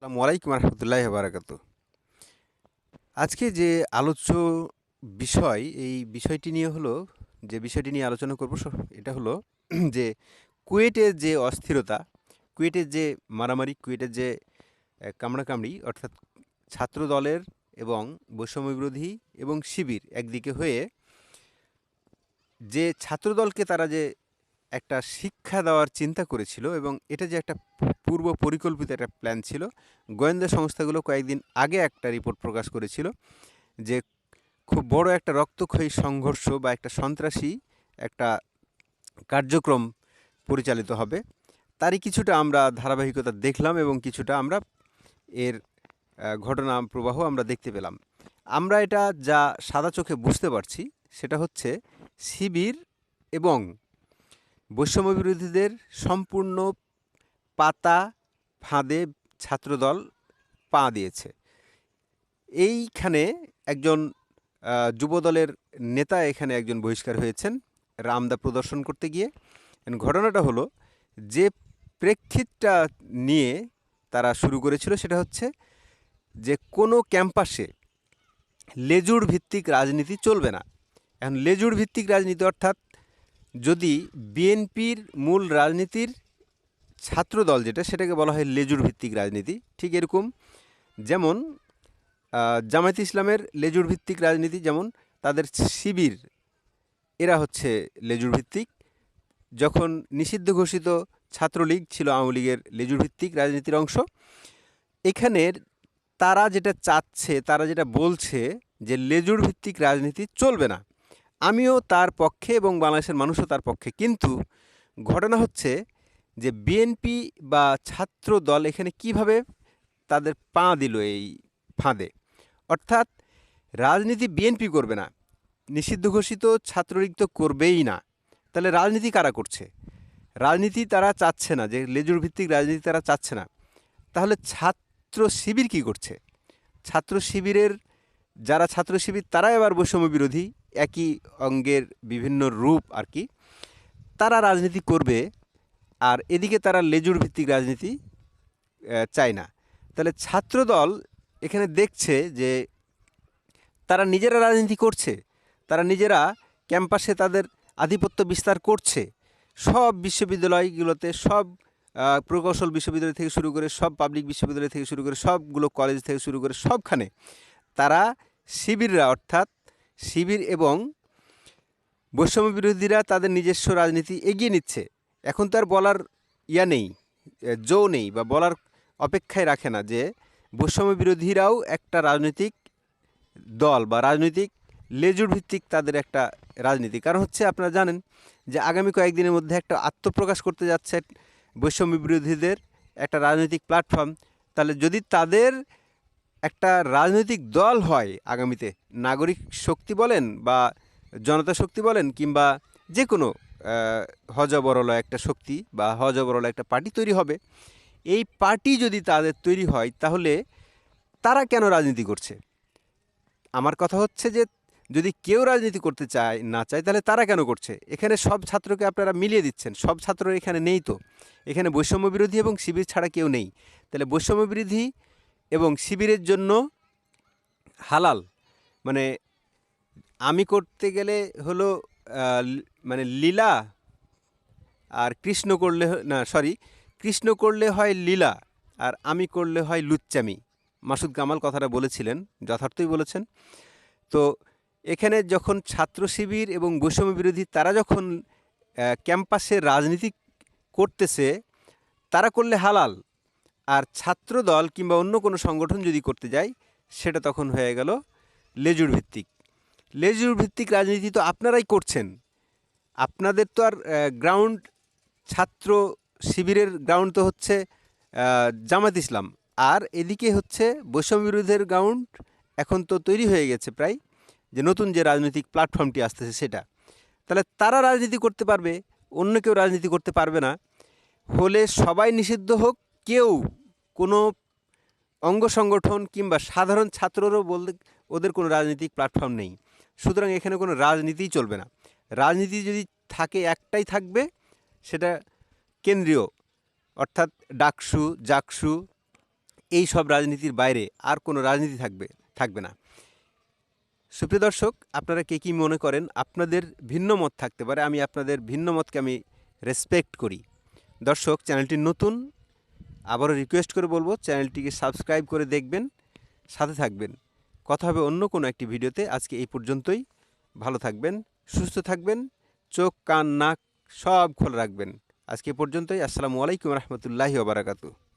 আসসালামু আলাইকুম রহমতুল্লাহ বারাকাতু। আজকে যে আলোচ্য বিষয়, এই বিষয়টি নিয়ে হলো যে বিষয়টি নিয়ে আলোচনা করব এটা হলো যে কুয়েটের যে অস্থিরতা, কুয়েটের যে মারামারি, কুয়েটের যে কামড়াকামড়ি, অর্থাৎ ছাত্র দলের এবং বৈষম্যবিরোধী এবং শিবির একদিকে হয়ে যে ছাত্রদলকে তারা যে একটা শিক্ষা দেওয়ার চিন্তা করেছিল এবং এটা যে একটা পূর্ব পরিকল্পিত একটা প্ল্যান ছিল। গোয়েন্দা সংস্থাগুলো কয়েকদিন আগে একটা রিপোর্ট প্রকাশ করেছিল যে খুব বড় একটা রক্তক্ষয়ী সংঘর্ষ বা একটা সন্ত্রাসী একটা কার্যক্রম পরিচালিত হবে। তারই কিছুটা আমরা ধারাবাহিকতা দেখলাম এবং কিছুটা আমরা এর ঘটনা প্রবাহ আমরা দেখতে পেলাম। আমরা এটা যা সাদা চোখে বুঝতে পারছি সেটা হচ্ছে শিবির এবং বৈষম্যবিরোধীদের সম্পূর্ণ পাতা ফাঁদে ছাত্রদল পা দিয়েছে। এইখানে একজন যুবদলের নেতা এখানে একজন বহিষ্কার হয়েছেন রামদা প্রদর্শন করতে গিয়ে। ঘটনাটা হলো যে প্রেক্ষিতটা নিয়ে তারা শুরু করেছিল সেটা হচ্ছে যে কোনো ক্যাম্পাসে লেজুড় ভিত্তিক রাজনীতি চলবে না। এখন লেজুড় ভিত্তিক রাজনীতি অর্থাৎ যদি বিএনপির মূল রাজনীতির ছাত্রদল যেটা, সেটাকে বলা হয় লেজুড় ভিত্তিক রাজনীতি। ঠিক এরকম যেমন জামায়াতে ইসলামের লেজুড় ভিত্তিক রাজনীতি, যেমন তাদের শিবির, এরা হচ্ছে লেজুড় ভিত্তিক। যখন নিষিদ্ধ ঘোষিত ছাত্রলীগ ছিল আওয়ামী লীগের লেজুড় ভিত্তিক রাজনীতির অংশ। এখানের তারা যেটা চাচ্ছে, তারা যেটা বলছে যে লেজুড় ভিত্তিক রাজনীতি চলবে না। আমিও তার পক্ষে এবং বাংলাদেশের মানুষও তার পক্ষে, কিন্তু ঘটনা হচ্ছে যে বিএনপি বা ছাত্র দল এখানে কিভাবে তাদের পা দিল এই ফাঁদে। অর্থাৎ রাজনীতি বিএনপি করবে না, নিষিদ্ধ ঘোষিত ছাত্রলীগ তো করবেই না। তাহলে রাজনীতি কারা করছে? রাজনীতি তারা চাচ্ছে না, যে লেজুর ভিত্তিক রাজনীতি তারা চাচ্ছে না। তাহলে ছাত্র শিবির কী করছে? ছাত্র শিবিরের যারা ছাত্র শিবির তারা এবার বৈষম্য বিরোধী, একই অঙ্গের বিভিন্ন রূপ আর কি। তারা রাজনীতি করবে, আর এদিকে তারা লেজুর ভিত্তিক রাজনীতি চায় না। তাহলে ছাত্রদল এখানে দেখছে যে তারা নিজেরা রাজনীতি করছে, তারা নিজেরা ক্যাম্পাসে তাদের আধিপত্য বিস্তার করছে। সব বিশ্ববিদ্যালয়গুলোতে, সব প্রকৌশল বিশ্ববিদ্যালয় থেকে শুরু করে, সব পাবলিক বিশ্ববিদ্যালয় থেকে শুরু করে, সবগুলো কলেজ থেকে শুরু করে সবখানে তারা শিবিররা, অর্থাৎ শিবির এবং বৈষম্য বিরোধীরা তাদের নিজস্ব রাজনীতি এগিয়ে নিচ্ছে। এখন তো আর বলার নেই, জো নেই, বা বলার অপেক্ষায় রাখে না যে বৈষম্য বিরোধীরাও একটা রাজনৈতিক দল বা রাজনৈতিক লেজুর ভিত্তিক তাদের একটা রাজনীতি। কারণ হচ্ছে আপনারা জানেন যে আগামী কয়েকদিনের মধ্যে একটা আত্মপ্রকাশ করতে যাচ্ছে বৈষম্য বিরোধীদের একটা রাজনৈতিক প্ল্যাটফর্ম। তাহলে যদি তাদের একটা রাজনৈতিক দল হয় আগামীতে, নাগরিক শক্তি বলেন বা জনতা শক্তি বলেন, কিংবা যে কোনো হজবরল একটা শক্তি বা হজবরল একটা পার্টি তৈরি হবে, এই পার্টি যদি তাদের তৈরি হয় তাহলে তারা কেন রাজনীতি করছে? আমার কথা হচ্ছে যে যদি কেউ রাজনীতি করতে চায় না চায় তাহলে তারা কেন করছে? এখানে সব ছাত্রকে আপনারা মিলিয়ে দিচ্ছেন, সব ছাত্র এখানে নেই তো। এখানে বৈষম্য বিরোধী এবং শিবির ছাড়া কেউ নেই। তাহলে বৈষম্য বিরোধী এবং শিবিরের জন্য হালাল, মানে আমি করতে গেলে হলো মানে লীলা, আর কৃষ্ণ করলে না, সরি, কৃষ্ণ করলে হয় লীলা আর আমি করলে হয় লুচ্চামি। মাসুদ কামাল কথাটা বলেছিলেন, যথার্থই বলেছেন। তো এখানে যখন ছাত্র শিবির এবং বৈষম্য বিরোধী তারা যখন ক্যাম্পাসে রাজনীতি করতেছে, তারা করলে হালাল, আর ছাত্র দল কিংবা অন্য কোনো সংগঠন যদি করতে যায় সেটা তখন হয়ে গেল লেজুর ভিত্তিক। লেজুর ভিত্তিক রাজনীতি তো আপনারাই করছেন। আপনাদের তো আর গ্রাউন্ড, ছাত্র শিবিরের গ্রাউন্ড তো হচ্ছে জামাত ইসলাম, আর এদিকে হচ্ছে বৈষম্য বিরোধীর গ্রাউন্ড এখন তো তৈরি হয়ে গেছে প্রায়, যে নতুন যে রাজনৈতিক প্ল্যাটফর্মটি আসতেছে সেটা। তাহলে তারা রাজনীতি করতে পারবে, অন্য কেউ রাজনীতি করতে পারবে না। হলে সবাই নিষিদ্ধ হোক, কেউ কোনো অঙ্গ সংগঠন কিংবা সাধারণ ছাত্ররও বলতে ওদের কোনো রাজনৈতিক প্ল্যাটফর্ম নেই। সুতরাং এখানে কোনো রাজনীতিই চলবে না। রাজনীতি যদি থাকে একটাই থাকবে, সেটা কেন্দ্রীয়, অর্থাৎ ডাকসু, জাকসু, এই সব রাজনীতির বাইরে আর কোনো রাজনীতি থাকবে না। সুপ্রিয় দর্শক, আপনারা কে কী মনে করেন? আপনাদের ভিন্ন মত থাকতে পারে, আমি আপনাদের ভিন্ন মতকে আমি রেসপেক্ট করি। দর্শক, চ্যানেলটি নতুন, আবারও রিকোয়েস্ট করে বলবো চ্যানেলটিকে সাবস্ক্রাইব করে দেখবেন, সাথে থাকবেন। কথা হবে অন্য কোনো একটি ভিডিওতে। আজকে এই পর্যন্তই। ভালো থাকবেন, সুস্থ থাকবেন, চোখ কান নাক সব খোলা রাখবেন। আজকে এ পর্যন্তই। আসসালামু আলাইকুম রহমতুল্লাহি ওয়া বারাকাতুহু।